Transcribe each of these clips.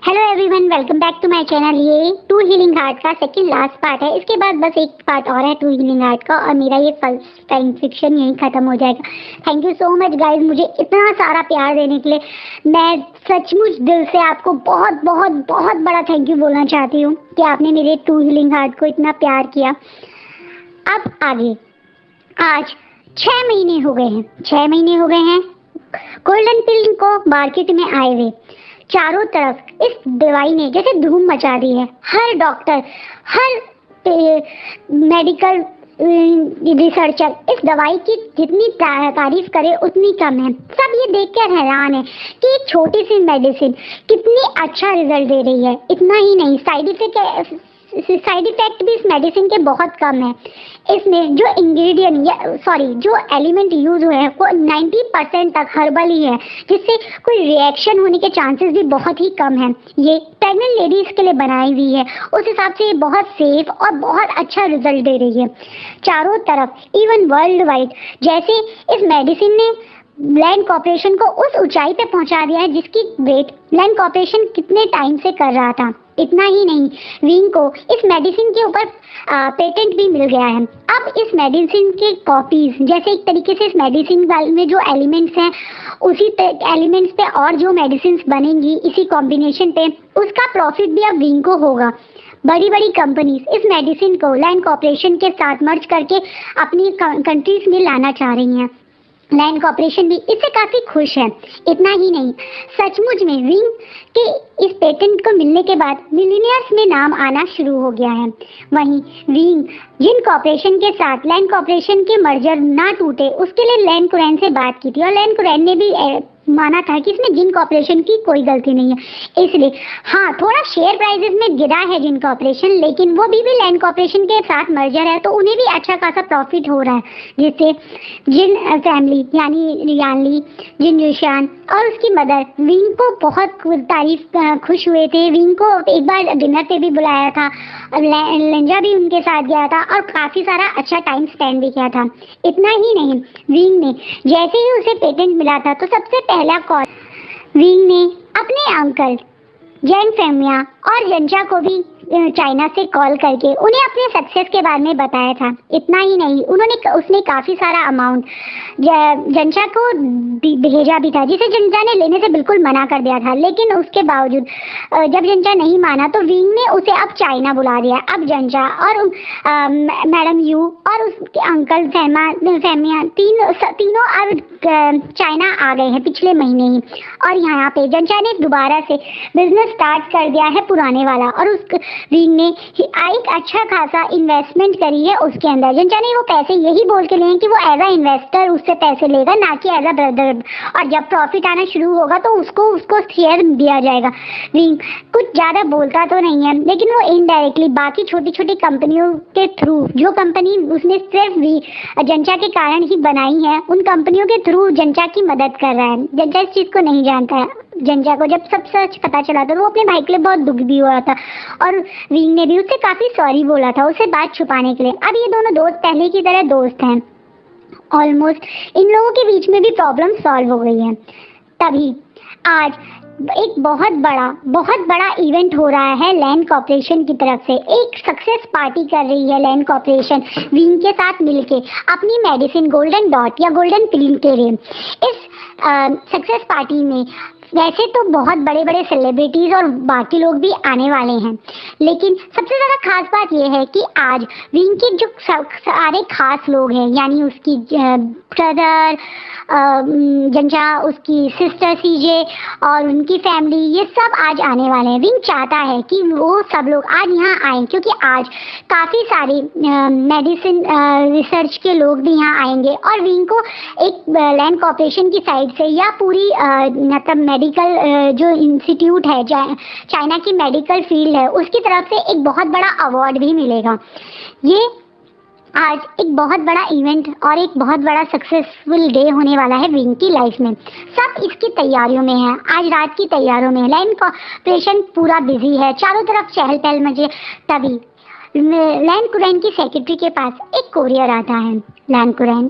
Hello everyone, welcome back to my channel. ये to healing heart का second last part है। इसके बाद बस एक पार्ट और है टू हीलिंग हार्ट का, और मेरा ये फर्स्ट टाइम फिक्शन यहीं खत्म हो जाएगा। Thank you so much guys, मुझे इतना सारा प्यार देने के लिए। मैं सचमुच दिल से आपको बहुत बहुत बहुत बड़ा थैंक यू बोलना चाहती हूँ कि आपने मेरे टू हीलिंग हार्ट को इतना प्यार किया। अब आगे, आज 6 महीने हो गए हैं, 6 महीने हो गए हैं गोल्डन पिल को मार्केट में आए हुए। चारों तरफ इस दवाई ने जैसे धूम मचा दी है। हर डॉक्टर, हर मेडिकल रिसर्चर इस दवाई की जितनी तारीफ करे उतनी कम है। सब ये देखकर हैरान है कि एक छोटी सी मेडिसिन कितनी अच्छा रिजल्ट दे रही है। इतना ही नहीं, साइड इफेक्ट भी इस मेडिसिन के बहुत कम है। इसमें जो जो एलिमेंट यूज हुए हैं वो 90% तक हर्बल ही है, जिससे कोई रिएक्शन होने के चांसेस भी बहुत ही कम है। ये प्रेग्नेंट लेडीज के लिए बनाई हुई है, उस हिसाब से ये बहुत सेफ और बहुत अच्छा रिजल्ट दे रही है चारों तरफ, इवन वर्ल्ड वाइड। जैसे इस मेडिसिन ने लैंड कॉर्पोरेशन को उस ऊंचाई पे पहुंचा दिया है जिसकी वेट लैंड कॉर्पोरेशन कितने टाइम से कर रहा था। इतना ही नहीं, विंग को इस मेडिसिन के ऊपर पेटेंट भी मिल गया है। अब इस मेडिसिन के कॉपीज, जैसे एक तरीके से इस मेडिसिन में जो एलिमेंट्स हैं उसी एलिमेंट्स पे और जो मेडिसिन बनेंगी इसी कॉम्बिनेशन पे, उसका प्रॉफिट भी अब विंग को होगा। बड़ी बड़ी कंपनीज इस मेडिसिन को लैंड कॉर्पोरेशन के साथ मर्ज करके अपनी कंट्रीज में लाना चाह रही हैं। लैंड कॉर्पोरेशन भी इससे काफी खुश है। इतना ही नहीं, सचमुच में विंग के इस पेटेंट को मिलने के बाद मिलियनियर्स में नाम आना शुरू हो गया है। वहीं विंग जिन कॉर्पोरेशन के साथ लैंड कॉर्पोरेशन के मर्जर ना टूटे उसके लिए लैंड कुरैन से बात की थी, और लैंड कुरैन ने भी माना था कि इसमें जिन कॉर्पोरेशन की कोई गलती नहीं है। इसलिए हाँ, थोड़ा शेयर प्राइसेस में गिरा है जिन कॉर्पोरेशन, लेकिन वो भी लैंड कॉर्पोरेशन के साथ मर्जर है तो उन्हें भी अच्छा खासा प्रॉफिट हो रहा है। जिससे जिन फैमिली यानी रियानली, जिन जुशान और उसकी मदर विंग को बहुत खुश हुए थे। विंग को एक बार डिनर पे भी बुलाया था, लेंजा भी उनके साथ गया था और काफी सारा अच्छा टाइम स्पेंड भी किया था। इतना ही नहीं, विंग ने जैसे ही उसे पेटेंट मिला था तो सबसे पहला कॉल विंग ने अपने अंकल जैन फेमिया और जंचा को भी चाइना से कॉल करके उन्हें अपने सक्सेस के बारे में बताया था। इतना ही नहीं, उसने काफी सारा अमाउंट जंचा को भेजा भी था, जिसे जंचा ने लेने से बिल्कुल मना कर दिया था। लेकिन उसके बावजूद जब जंचा नहीं माना तो विंग ने उसे अब चाइना बुला दिया। अब जंचा और मैडम यू और उसके अंकल फेमिया तीनों अब चाइना आ गए हैं पिछले महीने ही, और यहाँ पे जंचा ने दोबारा से बिजनेस स्टार्ट कर दिया है पुराने वाला, और उस विंग ने एक अच्छा खासा इन्वेस्टमेंट करी है उसके अंदर। जंचा ने वो पैसे यही बोल के लिए कि वो एज अ इन्वेस्टर उससे पैसे लेगा, ना कि एज अ ब्रदर, और जब प्रॉफिट आना शुरू होगा तो उसको शेयर दिया जाएगा। विंग कुछ ज्यादा बोलता तो नहीं है, लेकिन वो इनडायरेक्टली बाकी छोटी छोटी कंपनियों के थ्रू, जो कंपनी उसने सिर्फ जंचा के कारण ही बनाई है, उन कंपनियों के थ्रू जंचा की मदद कर रहा है। जंचा इस चीज को नहीं जानता है। जंचा को जब सब सच पता चला था वो अपने भाई के लिए बहुत दुख भी हुआ था, और विंग ने भी उससे काफी सॉरी बोला था उसे बात छुपाने के लिए। अब ये दोनों दोस्त पहले की तरह दोस्त हैं ऑलमोस्ट। इन लोगों के बीच में भी प्रॉब्लम सॉल्व हो गई है। तभी आज एक बहुत बड़ा इवेंट हो रहा है लैंड कॉर्पोरेशन की तरफ से। एक सक्सेस पार्टी कर रही है लैंड कॉर्पोरेशन विंग के साथ मिलके अपनी मेडिसिन गोल्डन डॉट या गोल्डन पिल के लिए। इस सक्सेस पार्टी में वैसे तो बहुत बड़े बड़े सेलिब्रिटीज और बाकी लोग भी आने वाले हैं, लेकिन सबसे ज़्यादा खास बात यह है कि आज विंग के जो सारे खास लोग हैं, यानी उसकी ब्रदर जंचा, उसकी सिस्टर सीजे और उनकी फैमिली, ये सब आज आने वाले हैं। विंग चाहता है कि वो सब लोग आज यहाँ आएँ, क्योंकि आज काफ़ी सारे मेडिसिन रिसर्च के लोग भी यहाँ आएंगे, और विंग को एक लैंड कॉर्पोरेशन की साइड से या पूरी मतलब मेडिकल जो इंस्टीट्यूट है, चाइना की मेडिकल फील्ड है, उसकी तरफ से एक बहुत बड़ा अवार्ड भी मिलेगा। ये आज एक बहुत बड़ा इवेंट और एक बहुत बड़ा सक्सेसफुल डे होने वाला है विंग की लाइफ में। सब इसकी तैयारियों में है, आज रात की तैयारियों में। लैंड कॉर्पोरेशन पूरा बिजी है, चारों तरफ चहल पहल मचे। तभी लैंड कुरैन की सेक्रेटरी के पास एक कोरियर आता है। लैंड कुरैन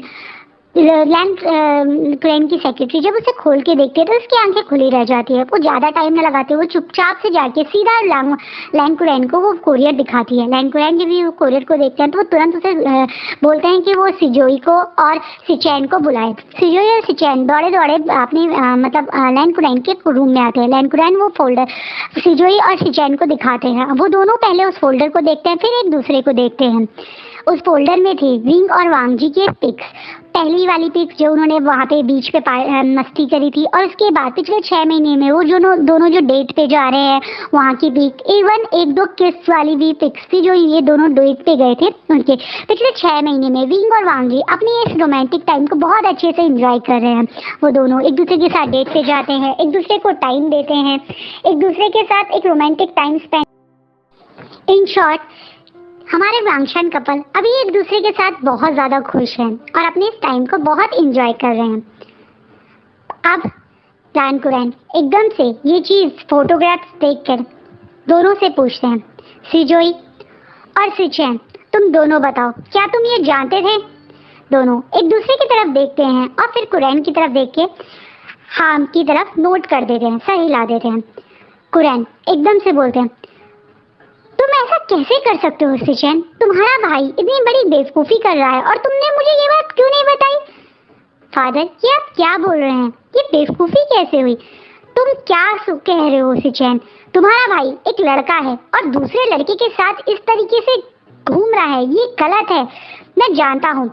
लैन कुरैन की सेक्रेटरी जब उसे खोल के देखती है तो उसकी आंखें खुली रह जाती है। वो ज़्यादा टाइम न लगाते, वो चुपचाप से जाके सीधा लैन कुरैन को वो कोरियर दिखाती है। लैन कुरैन जब भी वो कोरियर को देखते हैं तो वो तुरंत उसे बोलते हैं कि वो सिजोई को और सिचैन को बुलाए। सिजोई और सिचैन दौड़े दौड़े अपने लैन कुरैन के रूम में आते हैं। लैन कुरैन वो फोल्डर सिजोई और सिचैन को दिखाते हैं। वो दोनों पहले उस फोल्डर को देखते हैं, फिर एक दूसरे को देखते हैं। उस फोल्डर में थी विंग और वांगजी की पिक्स। पहली वाली पिक जो उन्होंने वहाँ पे बीच पे मस्ती करी थी, और उसके बाद पिछले 6 महीने में वो जो दोनों जो डेट पे जा रहे हैं वहाँ की पिक, इवन एक दो किस वाली भी पिक्स थी जो ये दोनों डेट पे गए थे उनके। पिछले 6 महीने में विंग और वांगजी अपने इस रोमांटिक टाइम को बहुत अच्छे से एंजॉय कर रहे हैं। वो दोनों एक दूसरे के साथ डेट पे जाते हैं, एक दूसरे को टाइम देते हैं, एक दूसरे के साथ एक romantic time spend. In short, हमारे वांगशान कपल अभी एक दूसरे के साथ बहुत ज़्यादा खुश हैं और अपने इस टाइम को बहुत इंजॉय कर रहे हैं। अब लैन कुरैन एकदम से ये चीज़ फोटोग्राफ्स देखकर दोनों से पूछते हैं, सिजोई और सिचैन, तुम दोनों बताओ, क्या तुम ये जानते थे? दोनों एक दूसरे की तरफ देखते हैं और फिर कुरैन की तरफ देख के हाँ की तरफ नोट कर देते हैं, सर हिला देते हैं। कुरैन एकदम से बोलते हैं, तुम ऐसा कैसे कर सकते हो सिचैन? तुम्हारा भाई इतनी बड़ी बेवकूफ़ी कर रहा है और तुमने मुझे ये बात क्यों नहीं बताई? फादर, ये आप क्या बोल रहे हैं? ये बेवकूफ़ी कैसे हुई? तुम क्या कह रहे हो सिचैन? तुम्हारा भाई एक लड़का है और दूसरे लड़के के साथ इस तरीके से घूम रहा है, ये गलत है। मैं जानता हूँ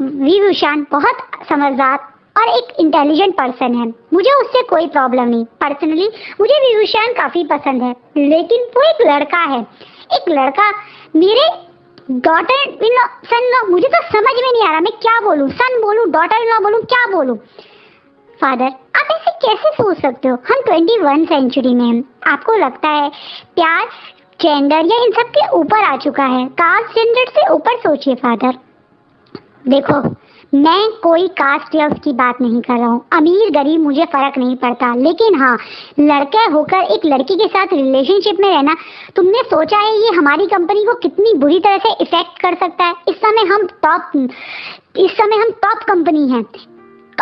विभूषण बहुत समझदार और एक इंटेलिजेंट पर्सन है, मुझे उससे कोई प्रॉब्लम नहीं। पर्सनली मुझे विभूषण काफ़ी पसंद है, लेकिन वो एक लड़का है। एक लड़का मेरे daughter in law, son law, मुझे तो समझ में नहीं आ रहा मैं क्या बोलूँ, सन बोलूँ, डॉटर इन लॉ बोलूँ, क्या बोलूँ? फादर, आप ऐसे कैसे सोच सकते हो? हम 21 सेंचुरी में हैं। आपको लगता है प्यार जेंडर या इन सब के ऊपर आ चुका है? कास्ट जेंडर से ऊपर सोचिए फादर। देखो, मैं कोई कास्ट या उसकी बात नहीं कर रहा हूँ, अमीर गरीब मुझे फर्क नहीं पड़ता, लेकिन हाँ, लड़का होकर एक लड़की के साथ रिलेशनशिप में रहना, तुमने सोचा है ये हमारी कंपनी को कितनी बुरी तरह से इफेक्ट कर सकता है? इस समय हम टॉप कंपनी हैं।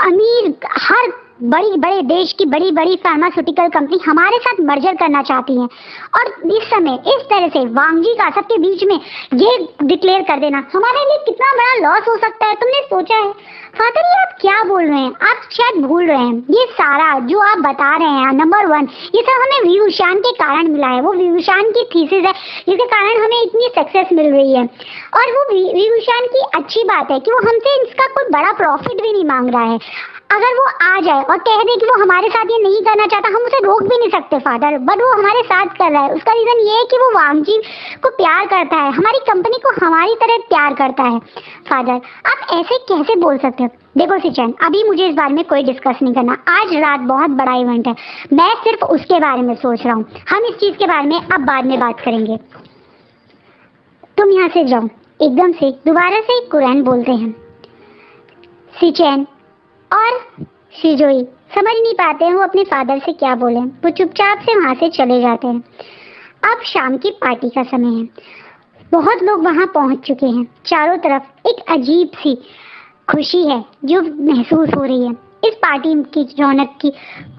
अमीर हर बड़े देश की बड़ी बड़ी फार्मास्यूटिकल कंपनी हमारे साथ मर्जर करना चाहती हैं, और इस समय इस तरह से वांगजी का सबके बीच में ये डिक्लेयर कर देना हमारे लिए कितना बड़ा लॉस हो सकता है, तुमने सोचा है? फादर, ये आप क्या बोल रहे हैं? आप शायद भूल रहे हैं, ये सारा जो आप बता रहे हैं नंबर 1, ये सब हमें विभूषण के कारण मिला है। वो विभूषण की थीसिस है जिसके कारण हमें इतनी सक्सेस मिल रही है, और वो विभूषण की अच्छी बात है कि वो हमसे इसका कोई बड़ा प्रॉफिट भी नहीं मांग रहा है। अगर वो आ जाए और कह दे कि वो हमारे साथ ये नहीं करना चाहता, हम उसे रोक भी नहीं सकते फादर, बट वो हमारे साथ कर रहा है। उसका रीज़न ये है कि वो वांगजी को प्यार करता है, हमारी कंपनी को हमारी तरह प्यार करता है। फादर, आप ऐसे कैसे बोल सकते हो? देखो सिचैन, अभी मुझे इस बारे में कोई डिस्कस नहीं करना। आज रात बहुत बड़ा इवेंट है, मैं सिर्फ उसके बारे में सोच रहा हूँ। हम इस चीज़ के बारे में अब बाद में बात करेंगे। तुम यहाँ से जाओ। एकदम से दोबारा से कुरैन बोलते हैं। सिचैन और सिजोई समझ नहीं पाते हैं वो अपने फादर से क्या बोले, वो चुपचाप से वहाँ से चले जाते हैं। अब शाम की पार्टी का समय है, बहुत लोग वहाँ पहुँच चुके हैं। चारों तरफ एक अजीब सी खुशी है जो महसूस हो रही है। इस पार्टी की रौनक की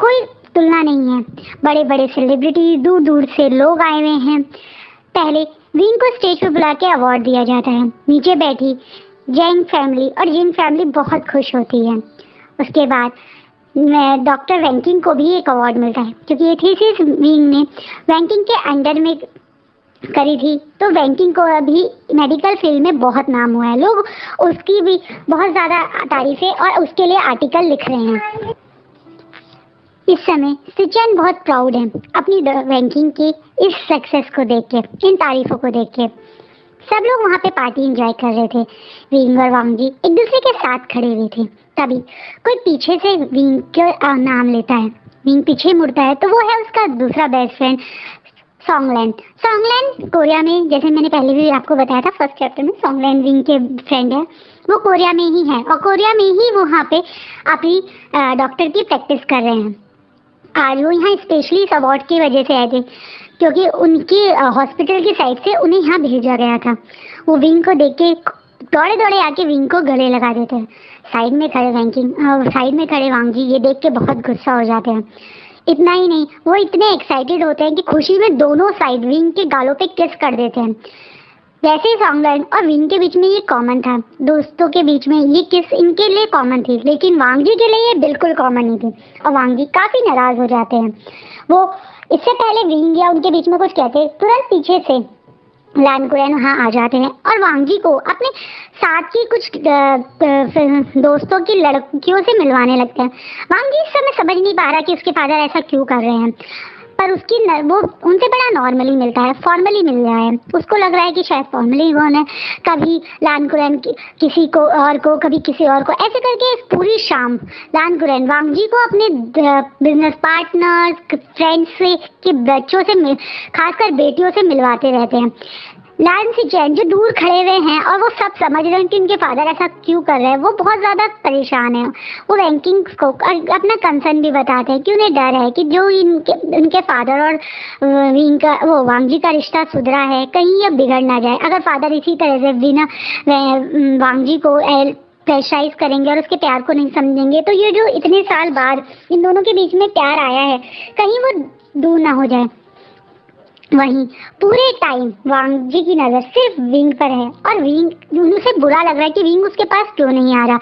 कोई तुलना नहीं है। बड़े बड़े सेलिब्रिटी, दूर दूर से लोग आए हुए हैं। पहले विंग को स्टेज पर बुला के अवार्ड दिया जाता है। नीचे बैठी जैंग फैमिली और जिंग फैमिली बहुत खुश होती है। उसके बाद डॉक्टर वैंकिंग को भी एक अवार्ड मिलता है, क्योंकि ये थीसिस विंग ने वैंकिंग के अंडर में करी थी, तो वैंकिंग को अभी मेडिकल फील्ड में बहुत नाम हुआ है। लोग उसकी भी बहुत ज़्यादा तारीफें और उसके लिए आर्टिकल लिख रहे हैं। इस समय सिचैन बहुत प्राउड है अपनी वैंकिंग की इस सक्सेस को देख के, इन तारीफों को देख के। सब लोग वहाँ पे पार्टी एंजॉय कर रहे थे। विंग और वांगजी एक दूसरे के साथ खड़े हुए थे। तभी कोई पीछे से विंग का नाम लेता है। विंग पीछे मुड़ता है तो वो है उसका दूसरा बेस्ट फ्रेंड सॉन्गलैन। सॉन्गलैन कोरिया में, जैसे मैंने पहले भी आपको बताया था फर्स्ट चैप्टर में, सॉन्गलैन विंग के फ्रेंड है। वो कोरिया में ही है और कोरिया में ही वहाँ पे अपनी डॉक्टर की प्रैक्टिस कर रहे हैं। आज वो यहाँ स्पेशली इस अवार्ड की वजह से आए थे, क्योंकि उनकी हॉस्पिटल की साइड से उन्हें यहाँ भेजा गया था। वो विंग को देख के दौड़े दौड़े आके विंग को गले लगा देते हैं। साइड में खड़े वांगजी ये देख के बहुत गुस्सा हो जाते हैं। इतना ही नहीं, वो इतने एक्साइटेड होते हैं कि खुशी में दोनों साइड विंग के गालों पे किस कर देते हैं। वैसे ही सॉन्गलाइन और विंग के बीच में ये कॉमन था, दोस्तों के बीच में ये किस इनके लिए कॉमन थी, लेकिन वांगजी के लिए ये बिल्कुल कॉमन नहीं थी और वांगजी काफी नाराज हो जाते हैं। वो इससे पहले विंग या उनके बीच में कुछ कहते तुरंत पीछे से लान कुरैन वहाँ आ जाते हैं और वांगजी को अपने साथ की कुछ दोस्तों की लड़कियों से मिलवाने लगते हैं। वांगजी इस समय समझ नहीं पा रहा कि उसके फादर ऐसा क्यों कर रहे हैं, पर वो उनसे बड़ा नॉर्मली मिलता है, फॉर्मली मिल रहा है। उसको लग रहा है कि शायद फॉर्मली वो ने कभी लान कुरैन किसी को और को, कभी किसी और को, ऐसे करके पूरी शाम लान कुरैन वांगजी को अपने बिजनेस पार्टनर्स, फ्रेंड्स से के बच्चों से, खासकर बेटियों से मिलवाते रहते हैं। लान सिचेन जो दूर खड़े हुए हैं और वो सब समझ रहे हैं कि उनके फादर ऐसा क्यों कर रहे हैं, वो बहुत ज़्यादा परेशान है। वो रैंकिंग को अपना कंसर्न भी बताते हैं कि उन्हें डर है कि जो उनके फादर और वांगजी का रिश्ता सुधरा है, कहीं यह बिगड़ ना जाए। अगर फादर इसी तरह से बिना वांगजी को प्रेशराइज करेंगे और उसके प्यार को नहीं समझेंगे, तो ये जो इतने साल बाद इन दोनों के बीच में प्यार आया है, कहीं वो दूर ना हो जाए। वहीं पूरे टाइम वांगजी की नजर सिर्फ विंग पर है और विंग उसे बुरा लग रहा है कि विंग उसके पास क्यों नहीं आ रहा।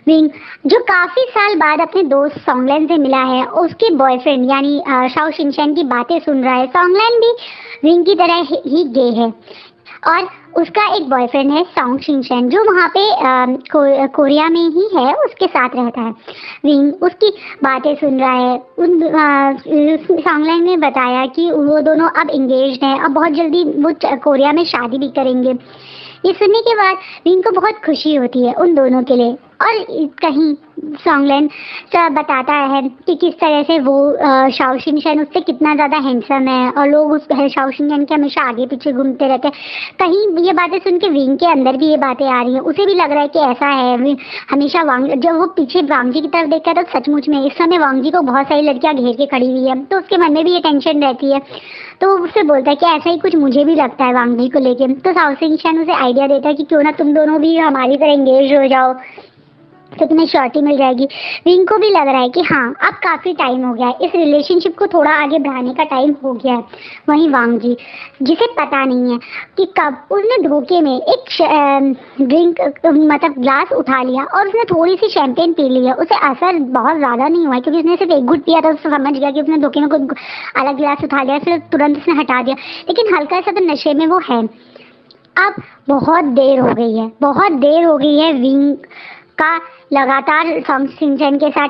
विंग जो काफी साल बाद अपने दोस्त सॉन्गलैन से मिला है, उसके बॉयफ्रेंड यानी शाओ शिनचैन की बातें सुन रहा है। सॉन्गलैन भी विंग की तरह ही गे है और उसका एक बॉयफ्रेंड है सॉन्ग शिनचैन, जो वहाँ पे कोरिया में ही है, उसके साथ रहता है। विंग उसकी बातें सुन रहा है। सॉन्गलाइन ने बताया कि वो दोनों अब एंगेज्ड हैं और बहुत जल्दी वो कोरिया में शादी भी करेंगे। ये सुनने के बाद विंग को बहुत खुशी होती है उन दोनों के लिए। और कहीं सॉन्गलैन बताता है कि किस तरह से वो शाओ शिनचैन उससे कितना ज़्यादा हैंडसम है और लोग उस शाओ शिनचैन के हमेशा आगे पीछे घूमते रहते हैं। कहीं ये बातें सुन के विंग के अंदर भी ये बातें आ रही हैं, उसे भी लग रहा है कि ऐसा है। हमेशा जब वो पीछे वांगजी की तरफ देखता है तो सचमुच में इस समय वांगजी को बहुत सारी लड़कियां घेर के खड़ी हुई है, तो उसके मन में भी ये टेंशन रहती है। तो उससे बोलता है कि ऐसा ही कुछ मुझे भी लगता है वांगजी को लेके। तो शाओ शिनचैन उसे आइडिया देता है कि क्यों ना तुम दोनों भी हमारी तरह एंगेज हो जाओ, तो तुम्हें श्योरिटी मिल जाएगी। विंग को भी लग रहा है कि हाँ, अब काफ़ी टाइम हो गया है, इस रिलेशनशिप को थोड़ा आगे बढ़ाने का टाइम हो गया है। वहीं वांगजी, जिसे पता नहीं है कि कब उसने धोखे में एक ड्रिंक मतलब ग्लास उठा लिया और उसने थोड़ी सी शैंपेन पी लिया। उसे असर बहुत ज़्यादा नहीं हुआ क्योंकि उसने सिर्फ एक घुट पिया था। उसने समझ गया कि उसने धोखे में कुछ अलग गिलास उठा लिया, फिर तुरंत उसने हटा दिया, लेकिन हल्का सा तो नशे में वो है। अब बहुत देर हो गई है विंग का लगातार सॉन्ग शिनचैन के साथ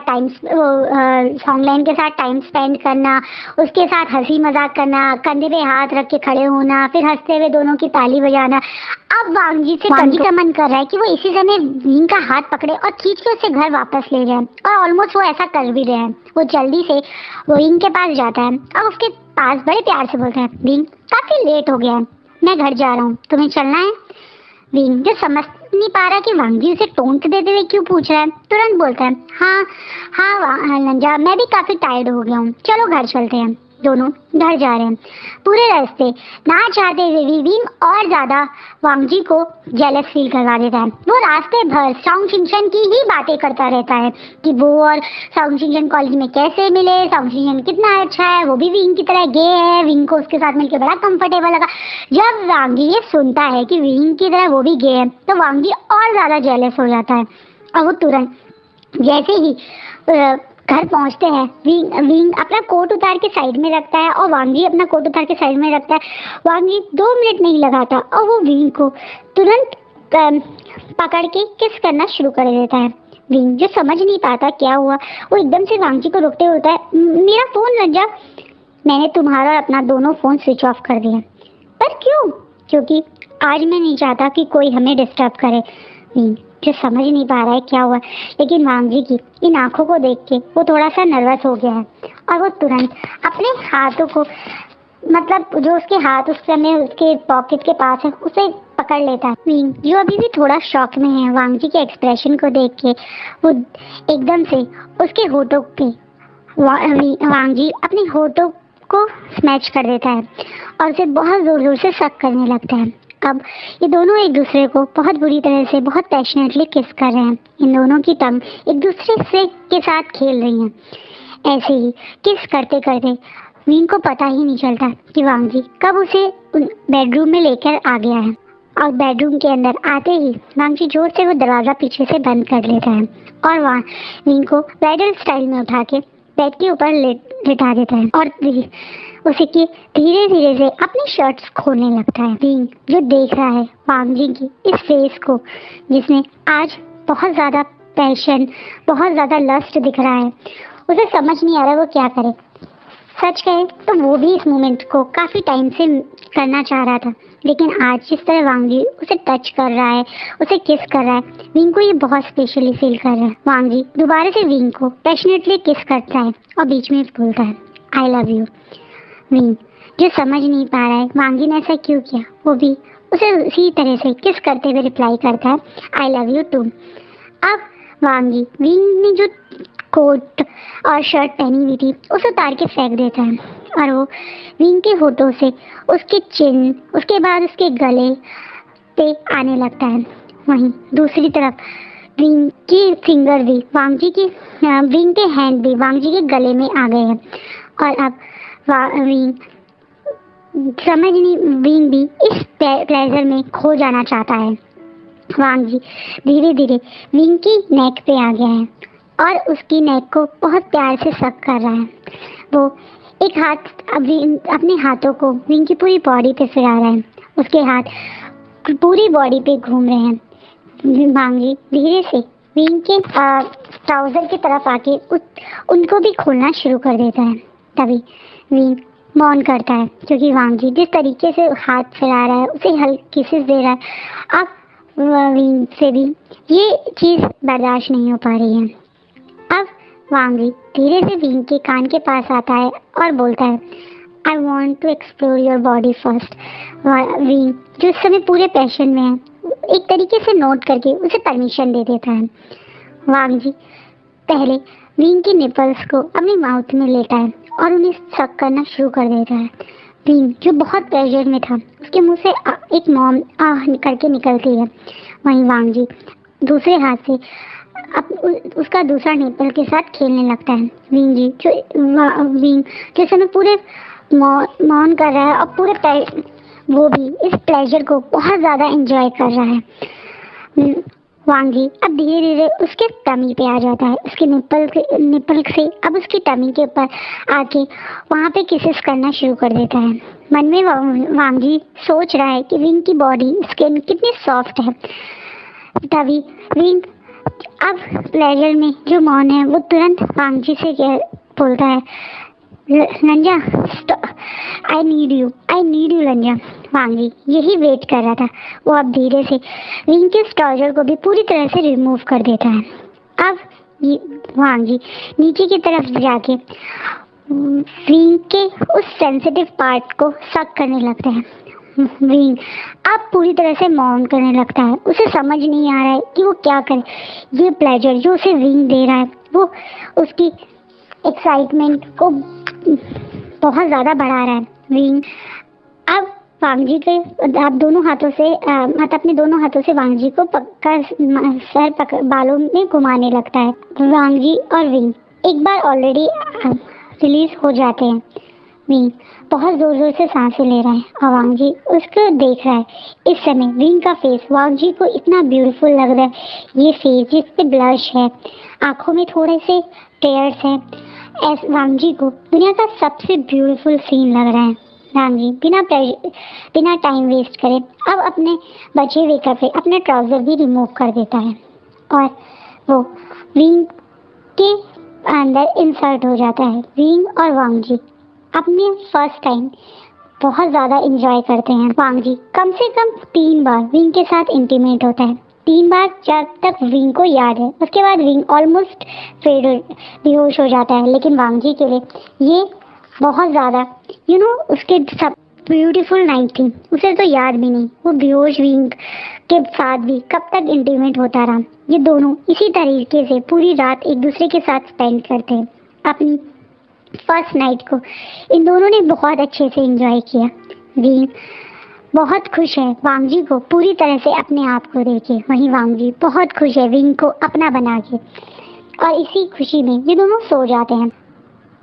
सॉन्गलाइन के साथ टाइम स्पेंड करना, उसके साथ हंसी मजाक करना, कंधे पे हाथ रख के खड़े होना, फिर हंसते हुए दोनों की ताली बजाना। अब वांगजी का मन कर रहा है कि वो इसी समय विंग का हाथ पकड़े और खींच के उसे घर वापस ले जाए, और ऑलमोस्ट वो ऐसा कर भी रहे हैं। वो जल्दी से विंग के पास जाता है और उसके पास बड़े प्यार से बोलता है, विंग काफी लेट हो गया है, मैं घर जा रहा हूँ, तुम्हें चलना है? विंग जो समझ नहीं पा रहा कि वांगजी उसे टोंट देते हुए क्यों पूछ रहा है, तुरंत बोलता है, हाँ लंजा, मैं भी काफी टायर्ड हो गया हूँ, चलो घर चलते हैं। दोनों घर जा रहे हैं। पूरे रास्ते ना चाहते हुए भी विंग और ज्यादा वांगजी को जेलस फील करवा देता है। वो रास्ते भर सॉन्ग शिनचैन की ही बातें करता रहता है कि वो और सॉन्ग शिनचैन कॉलेज में कैसे मिले, सॉन्ग शिनचैन कितना अच्छा है, वो भी विंग की तरह गे है, विंग को उसके साथ मिलकर बड़ा कंफर्टेबल लगा। जब वांगजी ये सुनता है कि विंग की तरह वो भी गे है, तो वांगजी और ज्यादा जेलस हो जाता है और वो तुरंत जैसे ही घर पहुंचते हैं, विंग अपना कोट उतार के साइड में रखता है और वांगजी अपना कोट उतार के साइड में रखता है। वांगजी 2 मिनट नहीं लगाता और वो विंग को तुरंत पकड़ के किस करना शुरू कर देता है। विंग जो समझ नहीं पाता क्या हुआ, वो एकदम से वांगजी को रोकते हुए होता है, मेरा फोन लंजा, मैंने तुम्हारा अपना दोनों फोन स्विच ऑफ कर दिया। पर क्यों? क्योंकि आज मैं नहीं चाहता कि कोई हमें डिस्टर्ब करे। विंग जो समझ नहीं पा रहा है क्या हुआ, लेकिन वांगजी की इन आंखों को देख के वो थोड़ा सा नर्वस हो गया है और वो तुरंत अपने हाथों को, मतलब जो उसके हाथ उस समय उसके पॉकेट के पास है, उसे पकड़ लेता है। विंग जो अभी भी थोड़ा शॉक में है वांगजी के एक्सप्रेशन को देख के, वो एकदम से उसके होठों पे वांगजी अपने होठों को स्मैच कर देता है और उसे बहुत जोर जोर से सक करने लगता है। अब ये दोनों एक दूसरे को बहुत बुरी तरह से बहुत पैशनेटली किस कर रहे हैं। इन दोनों की टंग एक दूसरे से के साथ खेल रही हैं। ऐसे ही किस करते करते विंग को पता ही नहीं चलता कि वांग जी कब उसे बेडरूम में लेकर आ गया है। और बेडरूम के अंदर आते ही वांग जी जोर से वो दरवाज़ा पीछे से बंद कर लेता है और वहाँ विंग को ब्राइडल स्टाइल में उठा के बेड के ऊपर लिटा देता है और उसे की धीरे धीरे से अपनी शर्ट्स खोलने लगता है। विंग जो देख रहा है वांग जी की इस फेस को, जिसमें आज बहुत ज़्यादा पैशन, बहुत ज़्यादा लस्ट दिख रहा है, उसे समझ नहीं आ रहा वो क्या करे। सच कहे तो वो भी इस मोमेंट को काफ़ी टाइम से करना चाह रहा था, लेकिन आज जिस तरह वांग जी उसे टच कर रहा है, उसे किस कर रहा है, विंग को ये बहुत स्पेशली फील कर रहा है। वांग जी दोबारा से विंग को पैशनेटली किस करता है और बीच में बोलता है आई लव यू। विंग जो समझ नहीं पा रहा है वांग जी ने ऐसा क्यों किया, वो भी उसे उसी तरह से किस करते हुए रिप्लाई करता है आई लव यू टू। अब वांग जी विंग ने जो कोट और शर्ट पहनी हुई थी उसे उतार के फेंक देता है और वो विंग के होठों से उसके चिन, उसके बाद उसके गले पे आने लगता है। वहीं दूसरी तरफ विंग की फिंगर भी वांग जी की विंग के हैंड भी वांग जी के गले में आ गए हैं और अब विंग भी इस प्लेजर में खो जाना चाहता है। वांग जी धीरे धीरे विंग की नेक पे आ गया है और उसकी नेक को बहुत प्यार से सक कर रहा है। वो एक हाथ अपने हाथों को विंग की पूरी बॉडी पे फिरा रहा है, उसके हाथ पूरी बॉडी पे घूम रहे हैं। वांग जी धीरे से विंग के ट्राउजर की तरफ आके उनको भी खोलना शुरू कर देता है। तभी विंग मौन करता है क्योंकि वांग जी जिस तरीके से हाथ फैला रहा है, उसे हल्की किसेस दे रहा है। अब विंग से भी ये चीज़ बर्दाश्त नहीं हो पा रही है। अब वांग जी धीरे से विंग के कान के पास आता है और बोलता है I want to explore your body first. Wing जो इस समय पूरे पैशन में है, एक तरीके से नोट करके उसे परमिशन दे देता है। वांग जी पहले विंग की निपल्स को अपने माउथ में लेता है और उन्हें सक करना शुरू कर देता है। विंग जो बहुत प्रेशर में था, उसके मुंह से एक मॉम करके निकलती है। वहीं वांग जी दूसरे हाथ से उसका दूसरा निपल के साथ खेलने लगता है। विंग जो समय पूरे मौन कर रहा है और पूरे वो भी इस प्लेजर को बहुत ज़्यादा एंजॉय कर रहा है। वांग जी अब धीरे धीरे उसके टमी पे आ जाता है, उसके निपल से अब उसकी टमी के ऊपर आके वहाँ पे किसेस करना शुरू कर देता है। मन में वांग जी सोच रहा है कि विंग की बॉडी स्किन कितनी सॉफ्ट है। तभी विंग अब प्लेजर में जो मौन है वो तुरंत वांग जी से बोलता है लंजा आई नीड यू लंजा। वांग जी यही वेट कर रहा था। वो अब धीरे से विंग के स्ट्राउजर को भी पूरी तरह से रिमूव कर देता है। अब वांग जी नीचे की तरफ जाके विंग के उस सेंसिटिव पार्ट को सक करने लगता है। विंग अब पूरी तरह से मौन करने लगता है, उसे समझ नहीं आ रहा है कि वो क्या करे। ये प्लेजर जो उसे विंग दे रहा है वो उसकी एक्साइटमेंट को बहुत ज़्यादा बढ़ा रहा है। विंग अब वांग जी के आप दोनों हाथों से अपने दोनों हाथों से वांग जी को बालों में घुमाने लगता है। वांग जी और विंग एक बार ऑलरेडी रिलीज हो जाते हैं। विंग बहुत जोर जोर से सांसें ले रहा है और वांग जी उसको देख रहा है। इस समय विंग का फेस वांग जी को इतना ब्यूटीफुल लग रहा है। ये फेस जिस पे ब्लश है, आंखों में थोड़े से टेयर्स हैं, वांग जी को दुनिया का सबसे ब्यूटीफुल सीन लग रहा है। वांग जी बिना टाइम वेस्ट करे अब अपने बचे हुए कपड़े, अपने ट्राउजर भी रिमूव कर देता है और वो विंग के अंदर इंसर्ट हो जाता है। विंग और वांग जी अपने फर्स्ट टाइम बहुत ज़्यादा इंजॉय करते हैं। वांग जी कम से कम 3 बार विंग के साथ इंटीमेट होता है। 3 बार जब तक विंग को याद है, उसके बाद विंग ऑलमोस्ट बेहोश हो जाता है। लेकिन वांग जी के लिए ये बहुत ज़्यादा उसके सब ब्यूटीफुल नाइट थी, उसे तो याद भी नहीं। वो बेहोश विंग के साथ भी कब तक इंटीमेट होता रहा। ये दोनों इसी तरीके से पूरी रात एक दूसरे के साथ स्पेंड करते हैं। अपनी फर्स्ट नाइट को इन दोनों ने बहुत अच्छे से एंजॉय किया। विंग बहुत खुश है वांग जी को पूरी तरह से अपने आप को देके। वहीं वांग जी बहुत खुश है विंग को अपना बना के, और इसी खुशी में ये दोनों सो जाते हैं।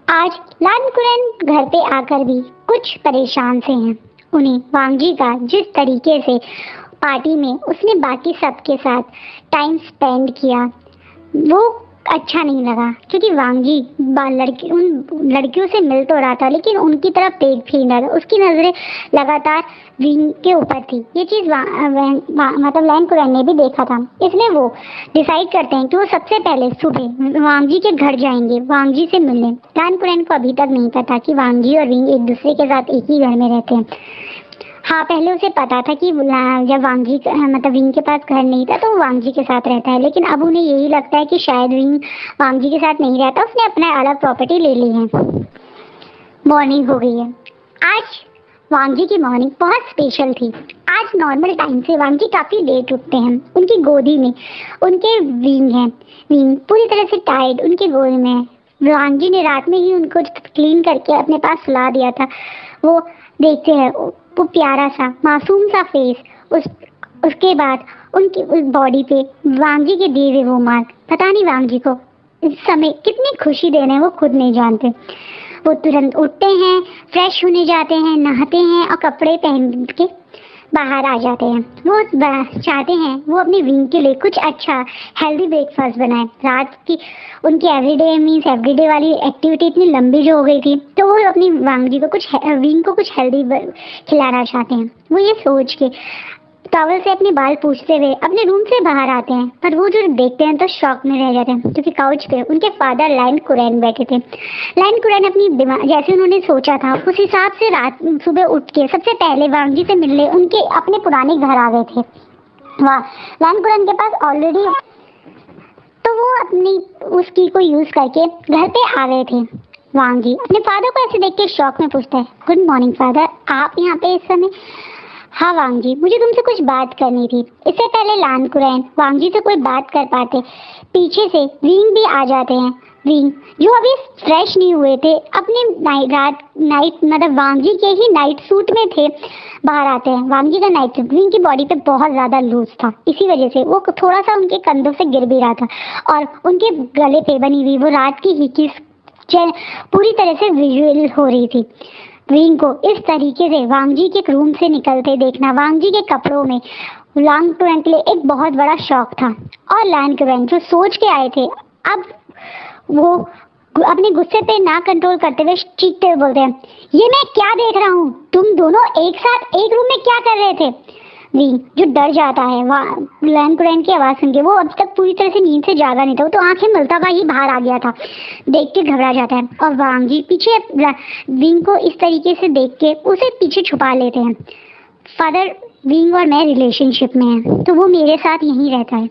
आज लान कुरैन घर पे आकर भी कुछ परेशान से हैं। उन्हें वांग जी का जिस तरीके से पार्टी में उसने बाकी सबके साथ टाइम स्पेंड किया वो अच्छा नहीं लगा, क्योंकि वांग जी उन लड़कियों से मिल तो रहा था लेकिन उनकी तरफ देख भी नहीं रहा। उसकी नजरें लगातार विंग के ऊपर थी। ये चीज मतलब लैन कुरैन ने भी देखा था, इसलिए वो डिसाइड करते हैं कि वो सबसे पहले सुबह वांग जी के घर जाएंगे वांग जी से मिलने। लैन कुरैन को अभी तक नहीं पता कि वांग जी और विंग एक दूसरे के साथ एक ही घर में रहते हैं। हाँ, पहले उसे पता था कि जब वांग जी मतलब विंग के पास घर नहीं था तो वो वांग जी के साथ रहता है, लेकिन अब उन्हें यही लगता है कि शायद विंग वांग जी के साथ नहीं रहता, उसने अपना अलग प्रॉपर्टी ले ली है। मॉर्निंग हो गई है। आज वांग जी की मॉर्निंग बहुत स्पेशल थी। आज नॉर्मल टाइम से वांग जी काफी लेट उठते हैं। उनकी गोदी में उनके विंग है। विंग पूरी तरह से टायर्ड उनके गोद में है। वांग जी ने रात में ही उनको क्लीन करके अपने पास सुला दिया था। वो देखते हैं वो प्यारा सा मासूम सा फेस, उसके बाद उनकी उस बॉडी पे वांग जी के दिए हुए वो मार्क, पता नहीं वांग जी को इस समय कितनी खुशी दे रहे हैं वो खुद नहीं जानते। वो तुरंत उठते हैं, फ्रेश होने जाते हैं, नहाते हैं और कपड़े पहन के बाहर आ जाते हैं। वो चाहते हैं वो अपनी विंग के लिए कुछ अच्छा हेल्दी ब्रेकफास्ट बनाए। रात की उनकी एवरीडे वाली एक्टिविटी इतनी लंबी जो हो गई थी, तो वो अपनी वांग जी को विंग को कुछ हेल्दी खिलाना चाहते हैं। वो ये सोच के टॉवल से अपने बाल पूछते हुए अपने रूम से बाहर आते हैं, पर वो जो देखते हैं तो शॉक में रह जाते हैं, क्योंकि काउच पे उनके फादर लैन कुरैन बैठे थे। लैन कुरैन अपनी दिमाग जैसे उन्होंने सोचा था उस हिसाब से रात सुबह उठ के सबसे पहले वांग जी से मिलने उनके अपने पुराने घर आ गए थे। वाह, लैन कुरैन के पास ऑलरेडी, तो वो अपनी उसकी को यूज करके घर पे आ गए थे। वांग जी अपने फादर को ऐसे देख के शॉक में पूछता है, गुड मॉर्निंग फादर, आप यहाँ पे इस समय? हाँ वांग जी, मुझे तुमसे कुछ बात करनी थी। इससे पहले लैन कुरैन वांग जी से कोई बात कर पाते, पीछे से विंग भी आ जाते हैं। विंग जो अभी फ्रेश नहीं हुए थे, अपने नाइट मतलब वांग जी के ही नाइट सूट में थे, बाहर आते हैं। वांग जी का नाइट सूट विंग की बॉडी पे बहुत ज्यादा लूज था, इसी वजह से वो थोड़ा सा उनके कंधों से गिर भी रहा था, और उनके गले पे बनी हुई वो रात की ही किस पूरी तरह से विजुअल हो रही थी। विंग को इस तरीके से वांग जी के रूम से निकलते देखना वांग जी के कपड़ों में लैन कुरैन के लिए एक बहुत बड़ा शौक था। और लैन कुरैन जो सोच के आए थे, अब वो अपने गुस्से पे ना कंट्रोल करते हुए चीखते हुए बोलते हैं, ये मैं क्या देख रहा हूँ, तुम दोनों एक साथ एक रूम में क्या कर रहे थे? विंग जो डर जाता है लैन कुरैन की आवाज सुन के, वो अब तक पूरी तरह से नींद से जागा नहीं था, वो तो आंखें मिलता हुआ ही बाहर आ गया था, देख के घबरा जाता है। और वांग जी पीछे विंग को इस तरीके से देख के उसे पीछे छुपा लेते हैं। फादर, विंग और मैं रिलेशनशिप में हैं, तो वो मेरे साथ यहीं रहता है।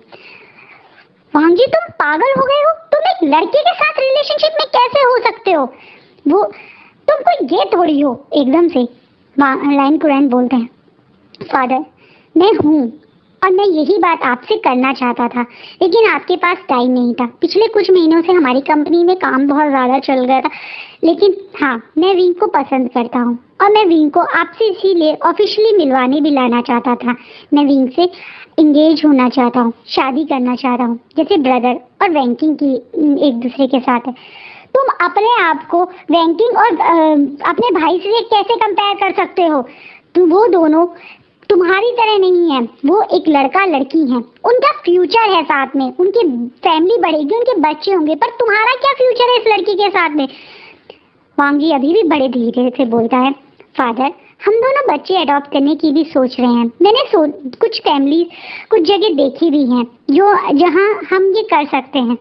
वांग जी तुम पागल हो गए हो, तुम एक लड़के के साथ रिलेशनशिप में कैसे हो सकते हो? वो तुम कोई ये थोड़ी हो एकदम से, लैन कुरैन बोलते हैं। फादर, मैं हूँ और मैं यही बात आपसे करना चाहता था, लेकिन आपके पास टाइम नहीं था। पिछले कुछ महीनों से हमारी कंपनी में काम बहुत ज़्यादा चल गया था, लेकिन हाँ, मैं विंग को पसंद करता हूँ और मैं विंग को आपसे इसीलिए ऑफिशियली मिलवाने भी लाना चाहता था। मैं विंग से इंगेज होना चाहता हूँ, शादी करना चाहता हूँ, जैसे ब्रदर और वैंकिंग की एक दूसरे के साथ है। तुम अपने आप को वैंकिंग और अपने भाई से कैसे कंपेयर कर सकते हो? तुम वो दोनों तुम्हारी तरह नहीं है, वो एक लड़का लड़की है, उनका फ्यूचर है साथ में, उनकी फैमिली बढ़ेगी, उनके बच्चे होंगे, पर तुम्हारा क्या फ्यूचर है इस लड़की के साथ में? वांग जी अभी भी बड़े धीरे से बोलता है, फादर, हम दोनों बच्चे अडॉप्ट करने की भी सोच रहे हैं। मैंने कुछ फैमिली कुछ जगह देखी भी हैं जो जहां हम ये कर सकते हैं।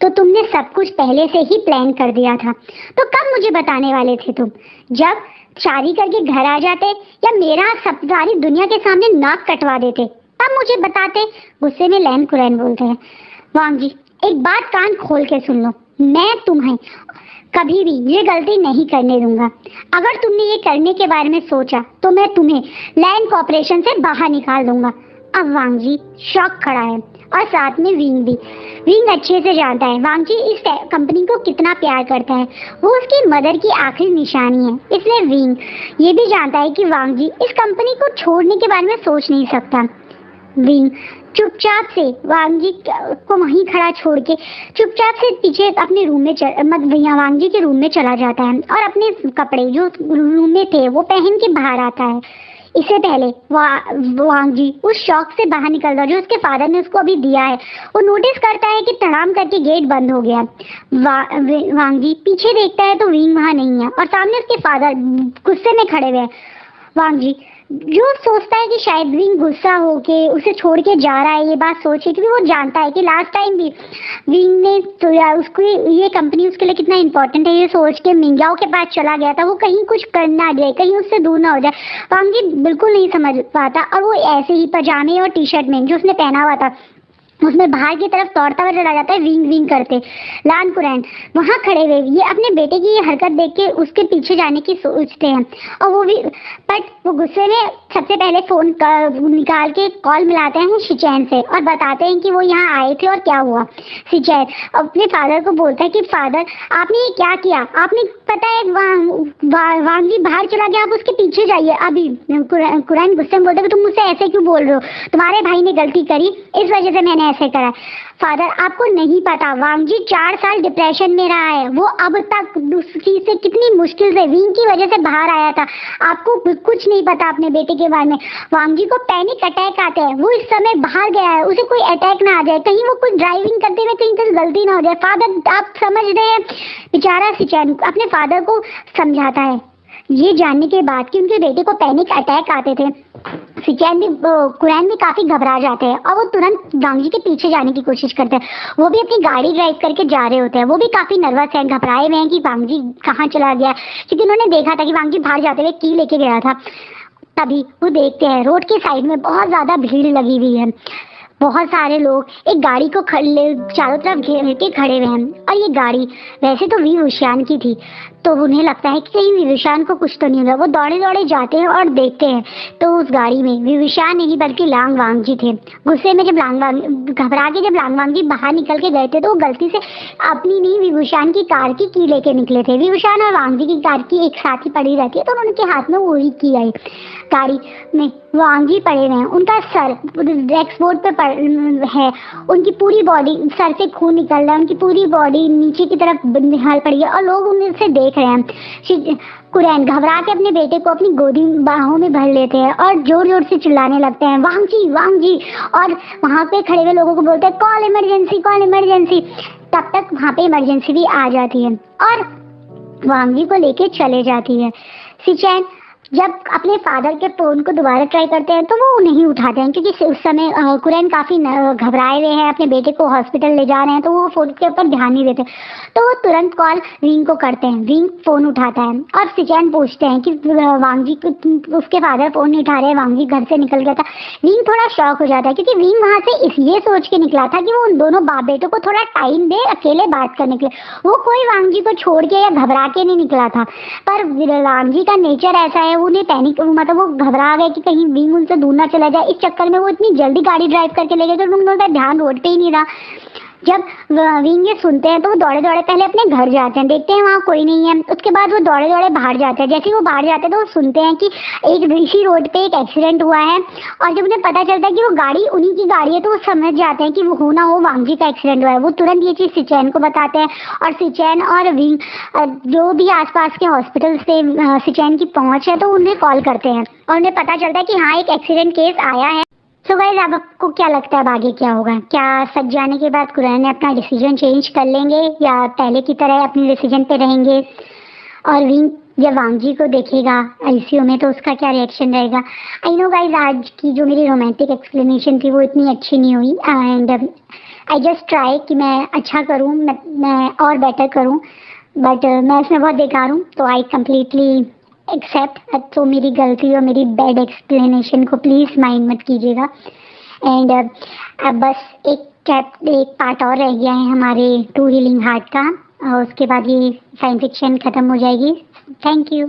तो तुमने सब कुछ पहले से ही प्लान कर दिया था, तो कब मुझे बताने वाले थे तुम? जब शादी करके घर आ जाते या मेरा सब सारी दुनिया के सामने नाक कटवा देते, तब मुझे बताते। गुस्से में लैन कुरैन बोलते हैं, वांग जी एक बात कान खोल के सुन लो, मैं तुम्हें कभी भी ये गलती नहीं करने दूंगा। अगर तुमने ये करने के बारे में सोचा तो मैं तुम्हें लैन कॉर्पोरेशन से बाहर निकाल दूंगा। अब वांग जी शॉक खड़ा है। और साथ में विंग भी। विंग अच्छे से जानता है वांग जी इस कंपनी को कितना प्यार करता है, वो उसकी मदर की आखिरी निशानी है। इसलिए विंग ये भी जानता है कि वांग जी इस कंपनी को छोड़ने के बारे में सोच नहीं सकता। विंग चुपचाप से वांग जी को वहीं खड़ा छोड़ के चुपचाप से पीछे अपने रूम में वांग जी के रूम में चला जाता है और अपने कपड़े जो रूम में थे वो पहन के बाहर आता है। इससे पहले वांग जी उस शॉक से बाहर निकलता जो उसके फादर ने उसको अभी दिया है, वो नोटिस करता है कि तड़ाम करके गेट बंद हो गया। वांग जी पीछे देखता है तो विंग वहां नहीं है और सामने उसके फादर गुस्से में खड़े हुए हैं। वांग जी जो सोचता है कि शायद विंग गुस्सा होके उसे छोड़ के जा रहा है, ये बात सोचे क्योंकि वो जानता है कि लास्ट टाइम भी विंग ने तो उसको ये कंपनी उसके लिए कितना इंपॉर्टेंट है, ये सोच के मिंग्याओ के पास चला गया था, वो कहीं कुछ कर ना जाए, कहीं उससे दूर ना हो जाए। वांग जी बिल्कुल नहीं समझ पाता और वो ऐसे ही पजामे और टी शर्ट में जो उसने पहना हुआ था उसमें बाहर की तरफ दौड़ता हुआ चला जाता है, विंग विंग करते। लान कुरैन वहां खड़े हुए ये अपने बेटे की ये हरकत देख के उसके पीछे जाने की सोचते हैं और वो भी, बट वो गुस्से में सबसे पहले फोन निकाल के कॉल मिलाते हैं शिचैन से और बताते हैं कि वो यहाँ आए थे और क्या हुआ। शिचैन अपने फादर को बोलता है कि फादर आपने ये क्या किया, आपने पता है वांग जी बाहर चला गया, आप उसके पीछे जाइए अभी। कुरैन गुस्से में बोलते कि तुम मुझसे ऐसे क्यों बोल रहे हो, तुम्हारे भाई ने गलती करी इस वजह से मैंने ऐसे करा। फादर आपको नहीं पता वांग जी 4 साल डिप्रेशन में रहा है, वो अब तक दूसरी से कितनी मुश्किल से विंग की वजह से बाहर आया था, आपको कुछ नहीं पता अपने बेटे के बारे में। वांग जी को पैनिक अटैक आते हैं, वो इस समय बाहर गया है, उसे कोई अटैक ना आ जाए, कहीं वो कुछ ड्राइविंग करते हुए कहीं कुछ गलती ना हो जाए। फादर आप समझ रहे हैं, बेचारा शिचैन अपने फादर को समझाता है। ये जानने के बाद कि उनके बेटे को पैनिक अटैक आते थे, शिचैन भी कुरैन भी काफी घबरा जाते हैं और वो तुरंत वांग जी के पीछे जाने की कोशिश करते हैं। वो भी अपनी गाड़ी ड्राइव करके जा रहे होते हैं, वो भी काफी नर्वस हैं, घबराए हुए हैं कि वांग जी कहाँ चला गया, क्योंकि उन्होंने देखा था कि वांग जी बाहर जाते हुए की लेके गया था। तभी वो देखते हैं रोड के साइड में बहुत ज्यादा भीड़ लगी हुई है, बहुत सारे लोग एक गाड़ी को चारों तरफ घेर के खड़े हुए हैं और ये गाड़ी वैसे तो वी विशान की थी, तो उन्हें लगता है कि कहीं विविशान को कुछ तो नहीं हुआ। वो दौड़े दौड़े जाते हैं और देखते हैं तो उस गाड़ी में विविशान नहीं बल्कि लांग वांग जी थे। गुस्से में जब घबरा के जब लांग वांग जी बाहर निकल के गए थे तो वो गलती से अपनी नहीं विभूषान की कार की लेके निकले थे। विभूषान और वांग जी की कार की एक साथ ही पड़ी रहती है तो उनके हाथ में वही की आई। गाड़ी में वांग जी पड़े हुए हैं, उनका सर डेस्कबोर्ड पे है, उनकी पूरी बॉडी सर से खून निकल रहा है, उनकी पूरी बॉडी नीचे की तरफ निहाल पड़ी है और लोग उनसे देख रहे हैं। कुरैन घबरा के अपने बेटे को अपनी गोदी बाहों में भर लेते हैं और जोर जोर से चिल्लाने लगते हैं वांग जी, और वहाँ पे खड़े हुए लोगों को बोलते हैं कॉल इमरजेंसी। तब तक वहाँ पे इमरजेंसी भी आ जाती है और वांग जी को लेके चले जाती है। शिचैन जब अपने फादर के फोन को दोबारा ट्राई करते हैं तो वो नहीं उठाते हैं क्योंकि उस समय कुरैन काफी घबराए हुए हैं, अपने बेटे को हॉस्पिटल ले जा रहे हैं तो वो फोन के ऊपर ध्यान नहीं देते। तो वो तुरंत कॉल विंग को करते हैं, विंग फोन उठाता है और शिचैन पूछते हैं कि वांग जी उसके फादर फोन नहीं उठा रहे, वांग जी घर से निकल गया था। विंग थोड़ा शॉक हो जाता है क्योंकि विंग वहां से इसलिए सोच के निकला था कि वो उन दोनों बाप बेटों को थोड़ा टाइम दे अकेले बात करने के लिए, वो कोई वांग जी को छोड़ के या घबरा के नहीं निकला था। पर वांग जी का नेचर ऐसा है, उन्हें पैनिक मतलब वो घबरा गए कि कहीं विंग उनसे दूर ना चला जाए, इस चक्कर में वो इतनी जल्दी गाड़ी ड्राइव करके ले गए तो उनका ध्यान रोड पे ही नहीं रहा। जब विंग ये सुनते हैं तो वो दौड़े दौड़े पहले अपने घर जाते हैं, देखते हैं वहाँ कोई नहीं है, उसके बाद वो दौड़े दौड़े बाहर जाते हैं। जैसे ही वो बाहर जाते हैं तो वो सुनते हैं कि एक ऋषि रोड पे एक एक्सीडेंट हुआ है और जब उन्हें पता चलता है कि वो गाड़ी उन्हीं की गाड़ी है तो वो समझ जाते हैं कि वो हो ना हो वांग जी का एक्सीडेंट हुआ है। वो तुरंत ये चीज़ शिचैन को बताते हैं और शिचैन और विंग जो भी आसपास के हॉस्पिटल से शिचैन की पहुँच है तो उन्हें कॉल करते हैं और उन्हें पता चलता है कि हाँ एक एक्सीडेंट केस आया है। तो गाइस अब आपको क्या लगता है आगे क्या होगा? क्या सच जाने के बाद कुरैन अपना डिसीजन चेंज कर लेंगे या पहले की तरह अपने डिसीजन पे रहेंगे? और विंग जब वांग जी को देखेगा आईसीयू में तो उसका क्या रिएक्शन रहेगा? आई नो गाइस आज की जो मेरी रोमांटिक एक्सप्लेनेशन थी वो इतनी अच्छी नहीं हुई एंड आई जस्ट ट्राई कि मैं अच्छा करूँ, मैं और बेटर करूँ, बट मैं इसमें बहुत बेकार हूँ तो आई कम्प्लीटली एक्सेप्ट। तो मेरी गलती और मेरी बैड एक्सप्लेनेशन को प्लीज़ माइंड मत कीजिएगा। एंड अब बस एक पार्ट और रह गया है हमारे टू हीलिंग हार्ट का और उसके बाद ये साइंस फिक्शन ख़त्म हो जाएगी। Thank you.